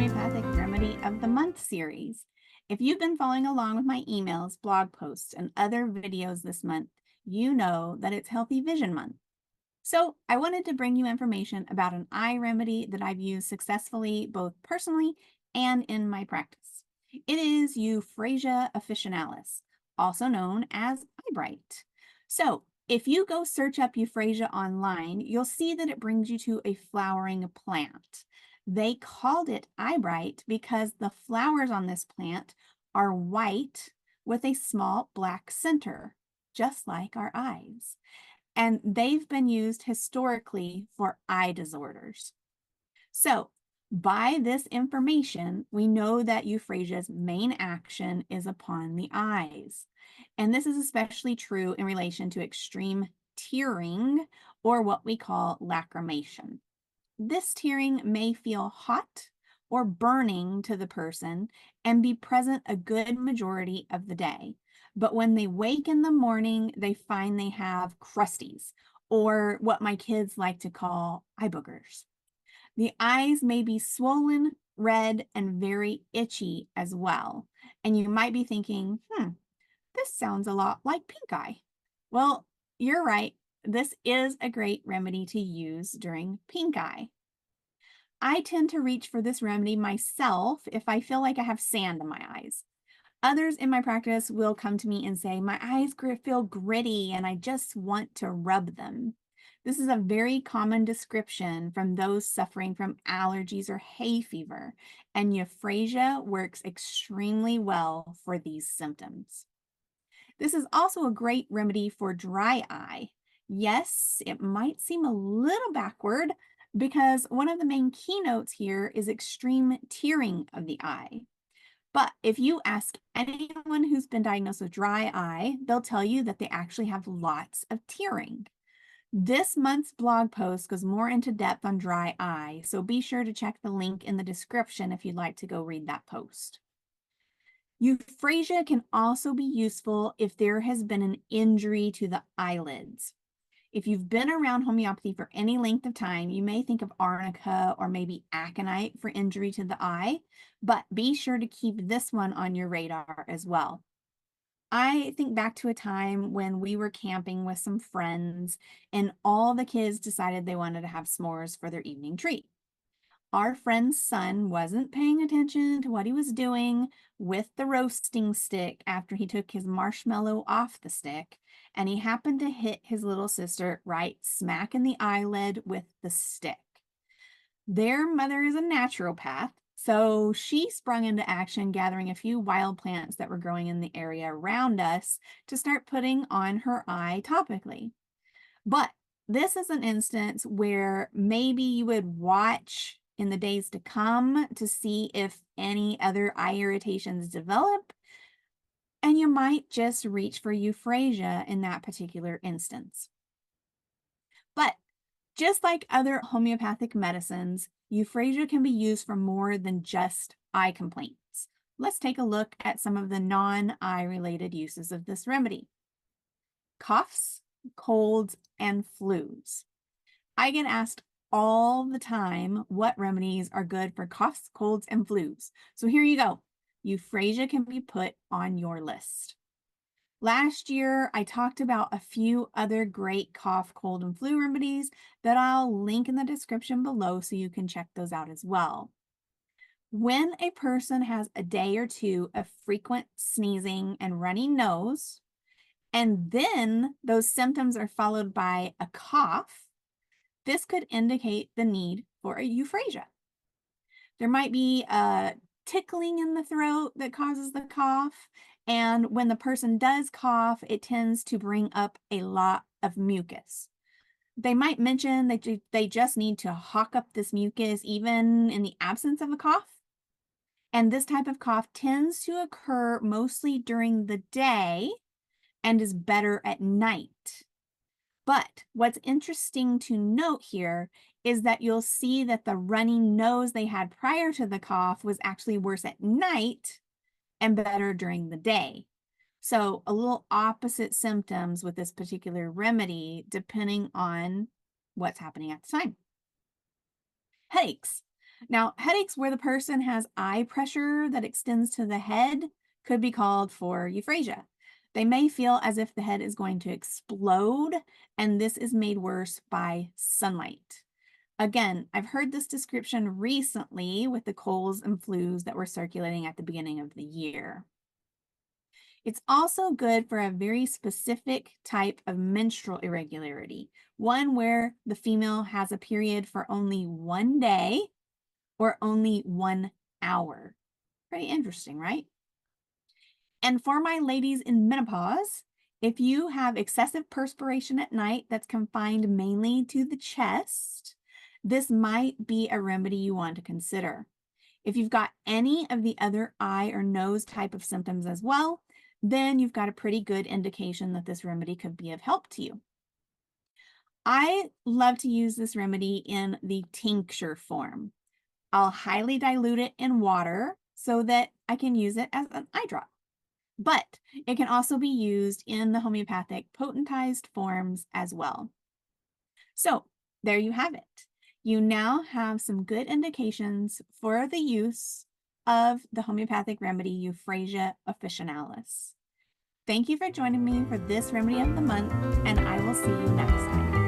Homeopathic Remedy of the Month series. If you've been following along with my emails, blog posts, and other videos this month, you know that it's Healthy Vision Month. So I wanted to bring you information about an eye remedy that I've used successfully both personally and in my practice. It is Euphrasia officinalis, also known as eye bright. So if you go search up Euphrasia online, you'll see that it brings you to a flowering plant. They called it eye bright because the flowers on this plant are white with a small black center, just like our eyes. And they've been used historically for eye disorders. So by this information, we know that Euphrasia's main action is upon the eyes. And this is especially true in relation to extreme tearing, or what we call lacrimation. This tearing may feel hot or burning to the person and be present a good majority of the day. But when they wake in the morning, they find they have crusties, or what my kids like to call eye boogers. The eyes may be swollen, red, and very itchy as well. And you might be thinking, this sounds a lot like pink eye. Well, you're right. This is a great remedy to use during pink eye. I tend to reach for this remedy myself if I feel like I have sand in my eyes. Others in my practice will come to me and say, my eyes feel gritty and I just want to rub them. This is a very common description from those suffering from allergies or hay fever, and Euphrasia works extremely well for these symptoms. This is also a great remedy for dry eye. Yes, it might seem a little backward because one of the main keynotes here is extreme tearing of the eye. But if you ask anyone who's been diagnosed with dry eye, they'll tell you that they actually have lots of tearing. This month's blog post goes more into depth on dry eye, so be sure to check the link in the description if you'd like to go read that post. Euphrasia can also be useful if there has been an injury to the eyelids. If you've been around homeopathy for any length of time, you may think of arnica or maybe aconite for injury to the eye, but be sure to keep this one on your radar as well. I think back to a time when we were camping with some friends and all the kids decided they wanted to have s'mores for their evening treat. Our friend's son wasn't paying attention to what he was doing with the roasting stick after he took his marshmallow off the stick, and he happened to hit his little sister right smack in the eyelid with the stick. Their mother is a naturopath, so she sprung into action, gathering a few wild plants that were growing in the area around us to start putting on her eye topically. But this is an instance where maybe you would watch in the days to come to see if any other eye irritations develop, and you might just reach for Euphrasia in that particular instance. But just like other homeopathic medicines, Euphrasia can be used for more than just eye complaints. Let's take a look at some of the non-eye related uses of this remedy. Coughs, colds, and flus. I get asked all the time what remedies are good for coughs, colds, and flus. So here you go. Euphrasia can be put on your list. Last year, I talked about a few other great cough, cold, and flu remedies that I'll link in the description below so you can check those out as well. When a person has a day or two of frequent sneezing and runny nose, and then those symptoms are followed by a cough, this could indicate the need for a Euphrasia. There might be a tickling in the throat that causes the cough, and when the person does cough, it tends to bring up a lot of mucus. They might mention that they just need to hawk up this mucus even in the absence of a cough. And this type of cough tends to occur mostly during the day and is better at night. But what's interesting to note here is that you'll see that the runny nose they had prior to the cough was actually worse at night and better during the day. So a little opposite symptoms with this particular remedy, depending on what's happening at the time. Headaches. Now, headaches where the person has eye pressure that extends to the head could be called for euphrasia. They may feel as if the head is going to explode, and this is made worse by sunlight. Again, I've heard this description recently with the colds and flus that were circulating at the beginning of the year. It's also good for a very specific type of menstrual irregularity, one where the female has a period for only 1 day or only 1 hour. Pretty interesting, right? And for my ladies in menopause, if you have excessive perspiration at night that's confined mainly to the chest, this might be a remedy you want to consider. If you've got any of the other eye or nose type of symptoms as well, then you've got a pretty good indication that this remedy could be of help to you. I love to use this remedy in the tincture form. I'll highly dilute it in water so that I can use it as an eye drop. But it can also be used in the homeopathic potentized forms as well. So there you have it. You now have some good indications for the use of the homeopathic remedy Euphrasia officinalis. Thank you for joining me for this remedy of the month, and I will see you next time.